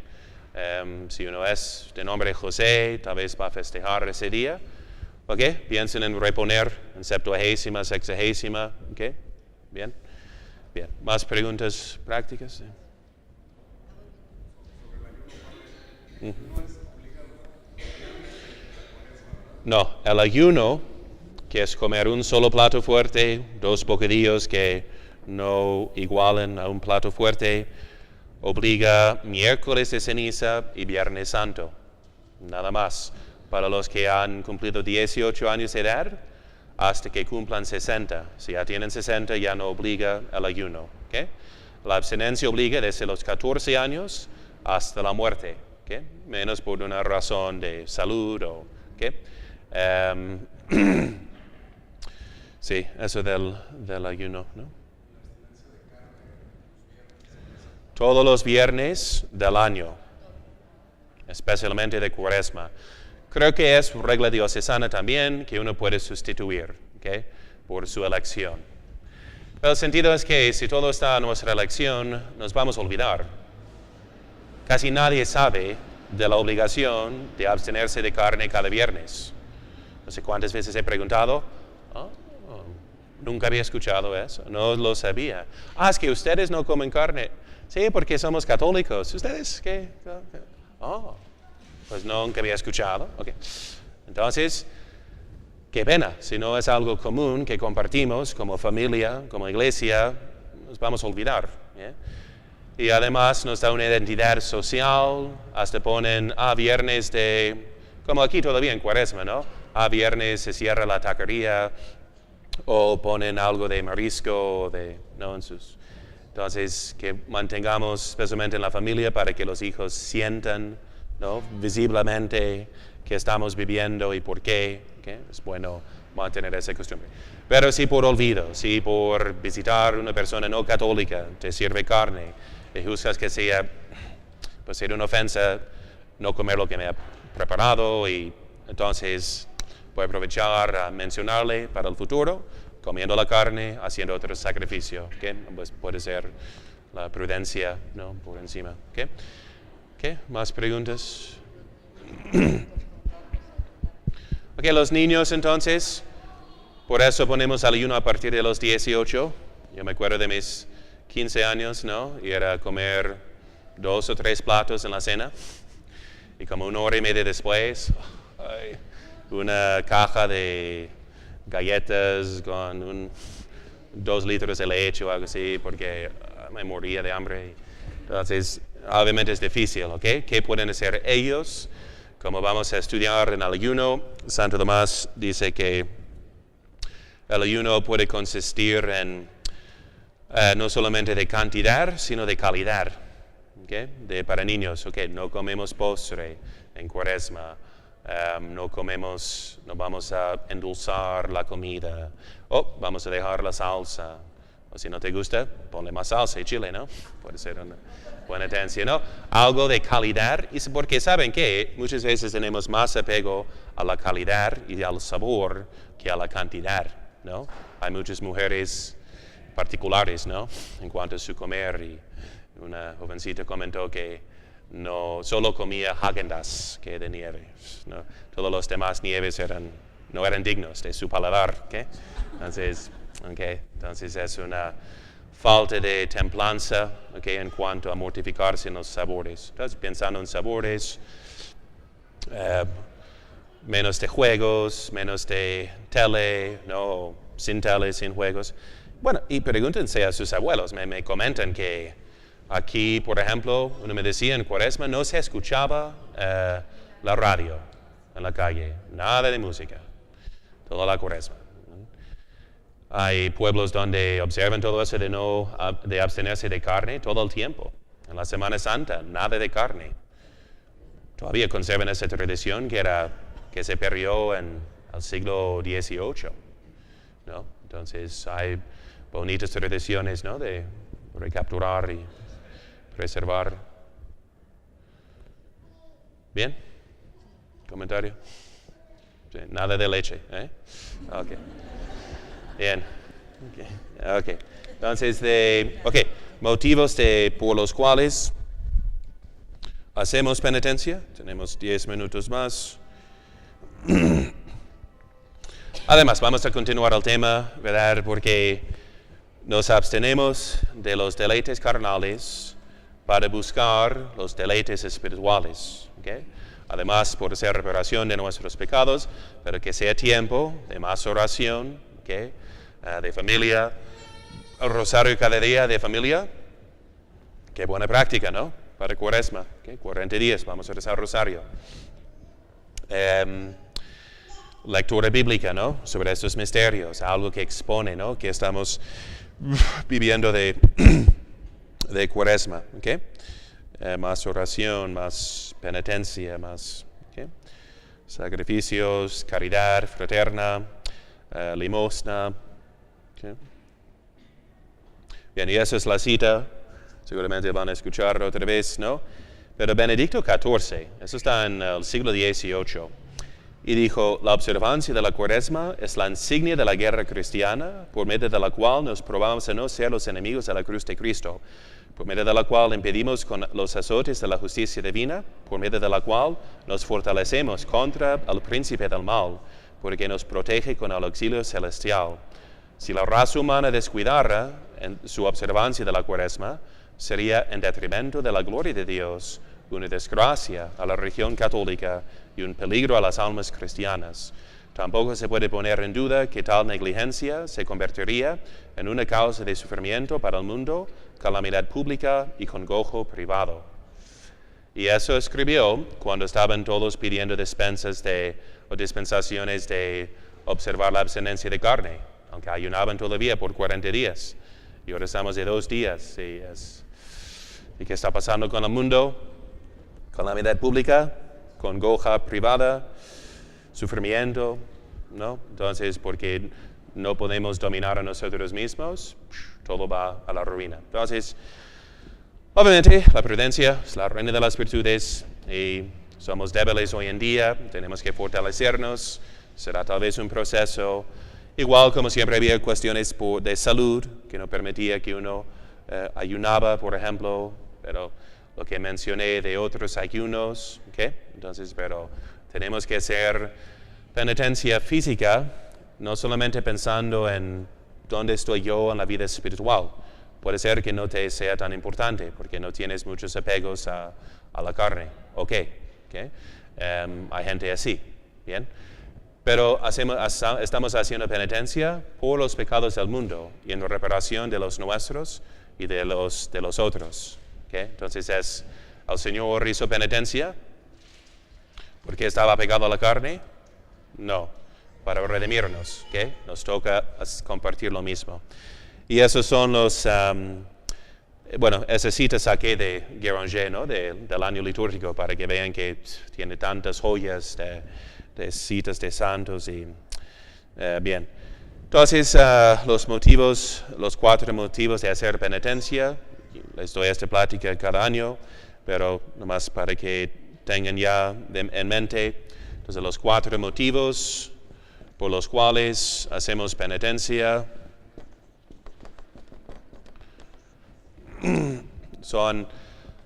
Si uno es de nombre José, tal vez va a festejar ese día. ¿Ok? Piensen en reponer en septuagésima, sexagésima. ¿Ok? Bien. Bien. ¿Más preguntas prácticas? No, el ayuno, que es comer un solo plato fuerte, 2 bocadillos que no igualen a un plato fuerte, obliga miércoles de ceniza y viernes santo, nada más. Para los que han cumplido 18 años de edad, hasta que cumplan 60. Si ya tienen 60, ya no obliga el ayuno. ¿Okay? La abstinencia obliga desde los 14 años hasta la muerte, ¿okay? Menos por una razón de salud. ¿Okay? Sí, eso del ayuno, ¿no? Todos los viernes del año, especialmente de Cuaresma. Creo que es regla diocesana también que uno puede sustituir, ¿okay? Por su elección. Pero el sentido es que si todo está a nuestra elección, nos vamos a olvidar. Casi nadie sabe de la obligación de abstenerse de carne cada viernes. No sé cuántas veces he preguntado, nunca había escuchado eso, no lo sabía. Es que ustedes no comen carne. Sí, porque somos católicos. ¿Ustedes qué? Pues nunca había escuchado. Okay. Entonces, qué pena, si no es algo común que compartimos como familia, como iglesia, nos vamos a olvidar. ¿Yeah? Y además nos da una identidad social, hasta ponen viernes como aquí todavía en Cuaresma, ¿no? Viernes se cierra la taquería, o ponen algo de marisco, ¿no? Entonces, que mantengamos, especialmente en la familia, para que los hijos sientan, ¿no? Visiblemente que estamos viviendo y por qué. ¿Okay? Es bueno mantener esa costumbre. Pero si por olvido, si por visitar una persona no católica te sirve carne y juzgas que sea una ofensa no comer lo que me ha preparado, y entonces voy a aprovechar a mencionarle para el futuro, comiendo la carne, haciendo otro sacrificio. ¿Okay? Pues puede ser la prudencia, ¿no? Por encima. ¿Okay? ¿Okay? ¿Más preguntas? Ok, los niños entonces, por eso ponemos ayuno a partir de los 18. Yo me acuerdo de mis 15 años, ¿no? Y era comer 2 o 3 platos en la cena. Y como 1 hora y media después, una caja de galletas con 2 litros de leche o algo así, porque me moría de hambre. Entonces, obviamente es difícil, ¿ok? ¿Qué pueden hacer ellos? Como vamos a estudiar en el ayuno, Santo Tomás dice que el ayuno puede consistir en no solamente de cantidad, sino de calidad. ¿Okay? Para niños, okay, no comemos postre en Cuaresma, no vamos a endulzar la comida, vamos a dejar la salsa, o si no te gusta, ponle más salsa y chile, ¿no? Puede ser una buena tendencia, ¿no? Algo de calidad, porque saben que muchas veces tenemos más apego a la calidad y al sabor que a la cantidad, ¿no? Hay muchas mujeres particulares, ¿no? En cuanto a su comer, y una jovencita comentó que no solo comía Häagen-Dazs, que de nieve, ¿no? Todos los demás nieves no eran dignos de su paladar, ¿okay? Entonces es una falta de templanza, ¿okay? En cuanto a mortificarse en los sabores. Entonces pensando en sabores, menos de juegos, menos de tele, ¿no? Sin tele, sin juegos. Bueno, y pregúntense a sus abuelos, me comentan que aquí, por ejemplo, uno me decía en Cuaresma no se escuchaba la radio en la calle, nada de música, toda la Cuaresma. Hay pueblos donde observan todo eso de abstenerse de carne todo el tiempo. En la Semana Santa, nada de carne. Todavía conservan esa tradición que se perdió en el siglo XVIII, ¿no? Entonces hay bonitas tradiciones, ¿no? De recapturar y preservar. ¿Bien? ¿Comentario? Sí, nada de leche, ¿eh? Ok. Bien. Ok. Entonces, motivos por los cuales hacemos penitencia. Tenemos 10 minutos más. Además, vamos a continuar el tema, ¿verdad? Porque nos abstenemos de los deleites carnales para buscar los deleites espirituales. ¿Okay? Además, por hacer reparación de nuestros pecados, pero que sea tiempo de más oración, ¿okay? De familia, el rosario cada día de familia. Qué buena práctica, ¿no? Para Cuaresma, ¿okay? 40 días vamos a rezar rosario. Lectura bíblica, ¿no? Sobre estos misterios, algo que expone, ¿no? Que estamos viviendo de Cuaresma, ¿okay? Más oración, más penitencia, más ¿okay? Sacrificios, caridad fraterna, limosna. ¿Okay? Bien, y esa es la cita, seguramente van a escucharlo otra vez, ¿no? Pero Benedicto XIV, eso está en el siglo XVIII, y dijo: la observancia de la Cuaresma es la insignia de la guerra cristiana, por medio de la cual nos probamos a no ser los enemigos de la cruz de Cristo, por medio de la cual impedimos con los azotes de la justicia divina, por medio de la cual nos fortalecemos contra el príncipe del mal, porque nos protege con el auxilio celestial. Si la raza humana descuidara en su observancia de la Cuaresma, sería en detrimento de la gloria de Dios, una desgracia a la religión católica y un peligro a las almas cristianas. Tampoco se puede poner en duda que tal negligencia se convertiría en una causa de sufrimiento para el mundo, calamidad pública y congojo privado. Y eso escribió cuando estaban todos pidiendo dispensaciones de observar la abstinencia de carne, aunque ayunaban todavía por 40 días. Y ahora estamos de 2 días. ¿Y qué está pasando con el mundo? Calamidad pública, congoja privada, sufrimiento, ¿no? Entonces, porque no podemos dominar a nosotros mismos, todo va a la ruina. Entonces, obviamente, la prudencia es la reina de las virtudes y somos débiles hoy en día, tenemos que fortalecernos, será tal vez un proceso. Igual como siempre había cuestiones de salud que no permitía que uno ayunaba, por ejemplo, pero lo que mencioné de otros ayunos, ¿okay? Entonces, pero tenemos que ser penitencia física, no solamente pensando en dónde estoy yo en la vida espiritual. Puede ser que no te sea tan importante porque no tienes muchos apegos a la carne. Ok. Hay gente así. Bien. Pero estamos haciendo penitencia por los pecados del mundo y en reparación de los nuestros y de los otros. Entonces el Señor hizo penitencia porque estaba pegado a la carne. No, para redimirnos. Nos toca compartir lo mismo. Y esos son los, esa cita saqué de Guéranger, ¿no? Del año litúrgico, para que vean que tiene tantas joyas de citas de santos. Y bien. Entonces, los 4 motivos de hacer penitencia, les doy esta plática cada año, pero nomás para que tengan ya en mente. Entonces, los 4 motivos por los cuales hacemos penitencia son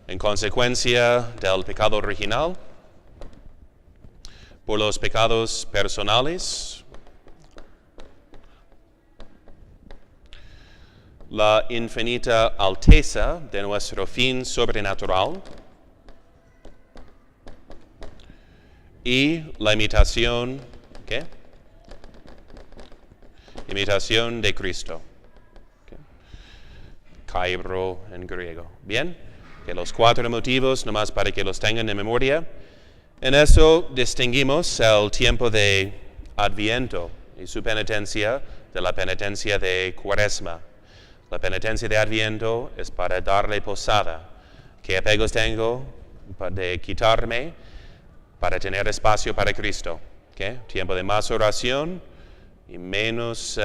en consecuencia del pecado original, por los pecados personales, la infinita alteza de nuestro fin sobrenatural y la imitación, imitación de Cristo. Kaibro en griego. Bien, que los 4 motivos, nomás para que los tengan en memoria. En eso distinguimos el tiempo de Adviento y su penitencia de la penitencia de Cuaresma. La penitencia de Adviento es para darle posada. ¿Qué apegos tengo de quitarme para tener espacio para Cristo? Tiempo de más oración y menos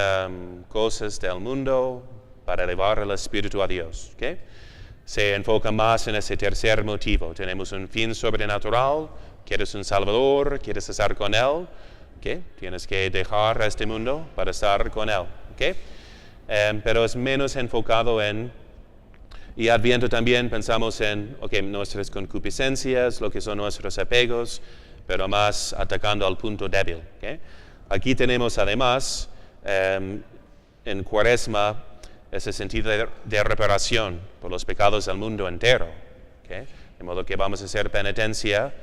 cosas del mundo, para elevar el espíritu a Dios. Se enfoca más en ese tercer motivo. Tenemos un fin sobrenatural, quieres un Salvador, quieres estar con Él, tienes que dejar a este mundo para estar con Él. Pero es menos enfocado y Adviento también pensamos en nuestras concupiscencias, lo que son nuestros apegos, pero más atacando al punto débil. Aquí tenemos además en Cuaresma ese sentido de reparación por los pecados del mundo entero. De modo que vamos a hacer penitencia,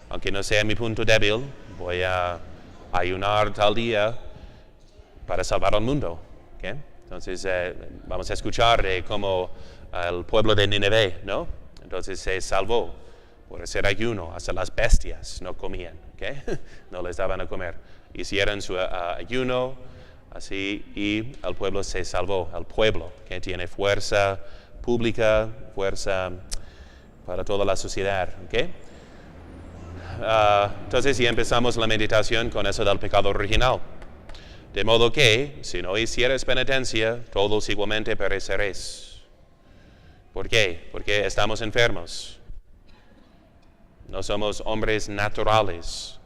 aunque no sea mi punto débil, voy a ayunar tal día para salvar al mundo. Entonces vamos a escuchar cómo el pueblo de Nínive, ¿no? Entonces se salvó por hacer ayuno, hasta las bestias no comían, no les daban a comer. Hicieron su ayuno, así, y el pueblo se salvó, el pueblo que tiene fuerza pública, fuerza para toda la sociedad. Entonces, ya empezamos la meditación con eso del pecado original. De modo que, si no hicieres penitencia, todos igualmente pereceréis. ¿Por qué? Porque estamos enfermos. No somos hombres naturales.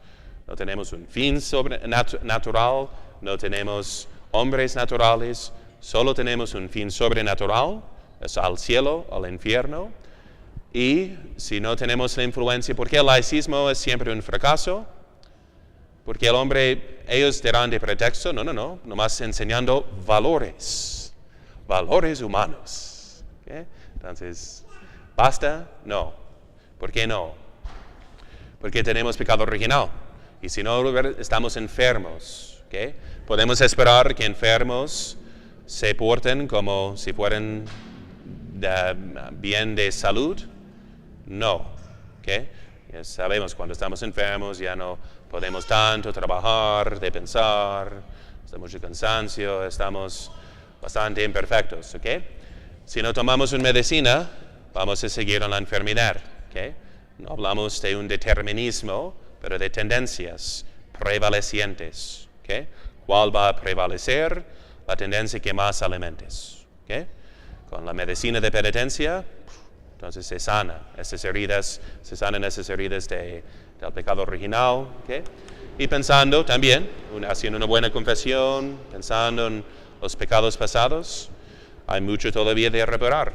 No tenemos un fin natural. No tenemos hombres naturales, solo tenemos un fin sobrenatural, es al cielo, al infierno. Y si no tenemos la influencia, ¿por qué el laicismo es siempre un fracaso? Porque el hombre, ellos dirán de pretexto, no, nomás enseñando valores humanos. Entonces, ¿basta? No. ¿Por qué no? Porque tenemos pecado original. Y si no, estamos enfermos. ¿Podemos esperar que enfermos se porten como si fueran bien de salud? No. Ya sabemos, cuando estamos enfermos ya no podemos tanto trabajar, de pensar, está mucho cansancio, estamos bastante imperfectos. Si no tomamos una medicina, vamos a seguir en la enfermedad. No hablamos de un determinismo, pero de tendencias prevalecientes. ¿Cuál va a prevalecer? La tendencia que más alimentes. Con la medicina de penitencia, entonces se sanan esas heridas del pecado original. Y pensando también, haciendo una buena confesión, pensando en los pecados pasados, hay mucho todavía de reparar.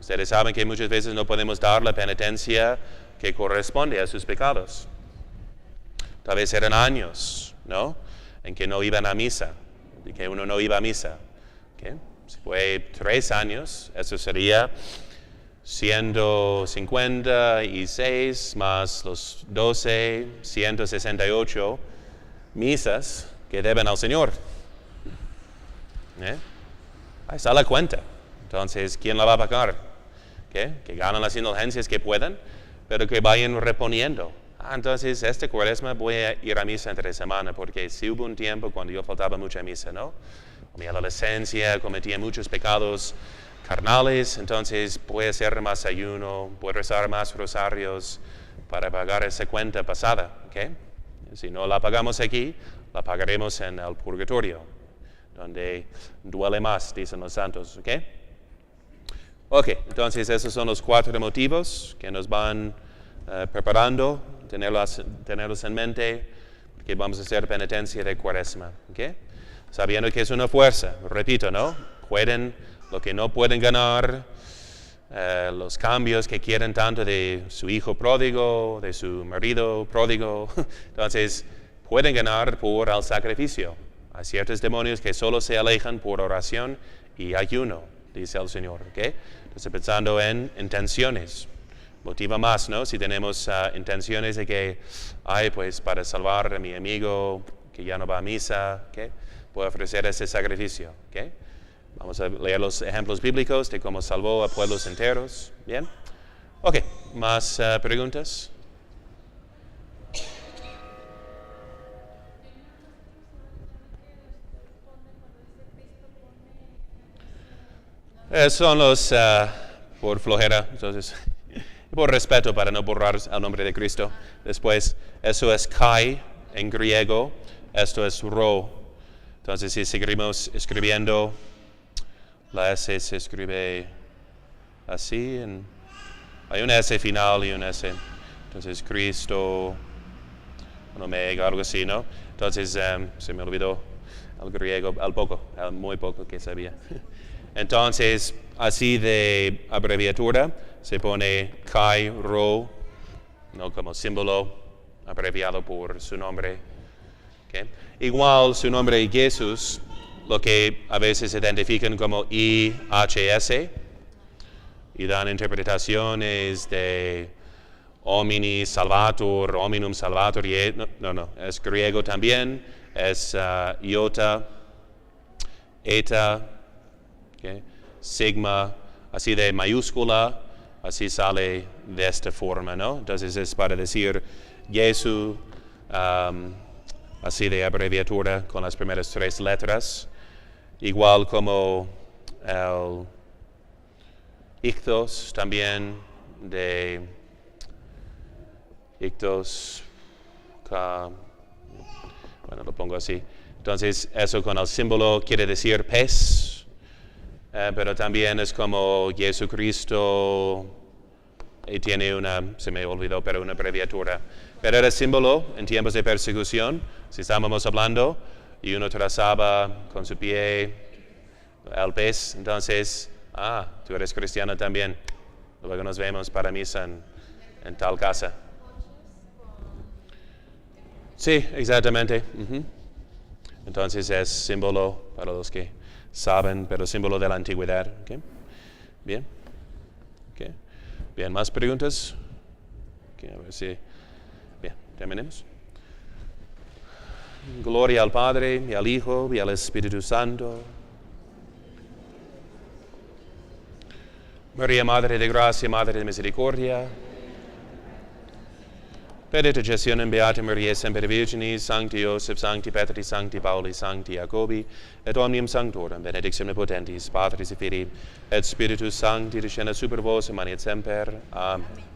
Ustedes saben que muchas veces no podemos dar la penitencia que corresponde a sus pecados. Tal vez eran años ¿no? En que no iban a misa, y que uno no iba a misa. ¿Okay? Si fue 3 años, eso sería 156 más los 12, 168 misas que deben al Señor. Ahí está la cuenta. Entonces, ¿quién la va a pagar? ¿Okay? Que ganan las indulgencias que puedan, pero que vayan reponiendo. Entonces, este cuaresma voy a ir a misa entre semana, porque sí hubo un tiempo cuando yo faltaba mucho a misa, ¿no? En mi adolescencia cometía muchos pecados carnales, entonces voy a hacer más ayuno, voy a rezar más rosarios para pagar esa cuenta pasada, ¿ok? Si no la pagamos aquí, la pagaremos en el purgatorio, donde duele más, dicen los santos, ¿ok? Ok, entonces esos son los 4 motivos que nos van preparando, tenerlos en mente, porque vamos a hacer penitencia de cuaresma, ¿ok? Sabiendo que es una fuerza, repito, ¿no? Lo que no pueden ganar, los cambios que quieren tanto de su hijo pródigo, de su marido pródigo, entonces pueden ganar por el sacrificio. Hay ciertos demonios que solo se alejan por oración y ayuno, dice el Señor, ¿ok? Entonces pensando en intenciones, motiva más, ¿no? Si tenemos intenciones de que, pues para salvar a mi amigo que ya no va a misa, ¿ok? Puedo ofrecer ese sacrificio, ¿ok? Vamos a leer los ejemplos bíblicos de cómo salvó a pueblos enteros, ¿bien? Ok, ¿más preguntas? Son los por flojera, entonces, por respeto para no borrar el nombre de Cristo. Después, eso es kai en griego, esto es ro. Entonces, si seguimos escribiendo, la S se escribe así, hay una S final y una S. Entonces, Cristo, un omega, algo así, ¿no? Entonces, se me olvidó el griego, muy poco que sabía. Entonces, así de abreviatura, se pone Kai Rho, ¿no? Como símbolo abreviado por su nombre. ¿Okay? Igual su nombre Jesús, lo que a veces se identifican como IHS, y dan interpretaciones de homini salvator, hominum salvator, no, es griego también, es iota, eta, okay, sigma, así de mayúscula, así sale de esta forma, ¿no? Entonces es para decir Jesús, así de abreviatura con las primeras 3 letras, igual como el ictos también de ictos, bueno, lo pongo así. Entonces eso con el símbolo quiere decir pez, pero también es como Jesucristo y tiene se me olvidó, pero una abreviatura. Pero era símbolo en tiempos de persecución, si estábamos hablando, y uno trazaba con su pie el pez, entonces, tú eres cristiano también. Luego nos vemos para misa en tal casa. Sí, exactamente. Entonces es símbolo para los que saben, pero símbolo de la antigüedad. ¿Okay? Bien. Okay. Bien, ¿más preguntas? Okay, a ver si... Bien, terminemos. Gloria al Padre, y al Hijo, y al Espíritu Santo. María, Madre de Gracia, Madre de Misericordia. Per intercessionem Beata Mariae Semper Virginis, Sancti Joseph, Sancti Petri, Sancti Pauli, Sancti Jacobi, et omnium sanctorum, benedictionem potentis, Patris et Filii, et Spiritus Sancti, descendat super vos, et semper. Amen.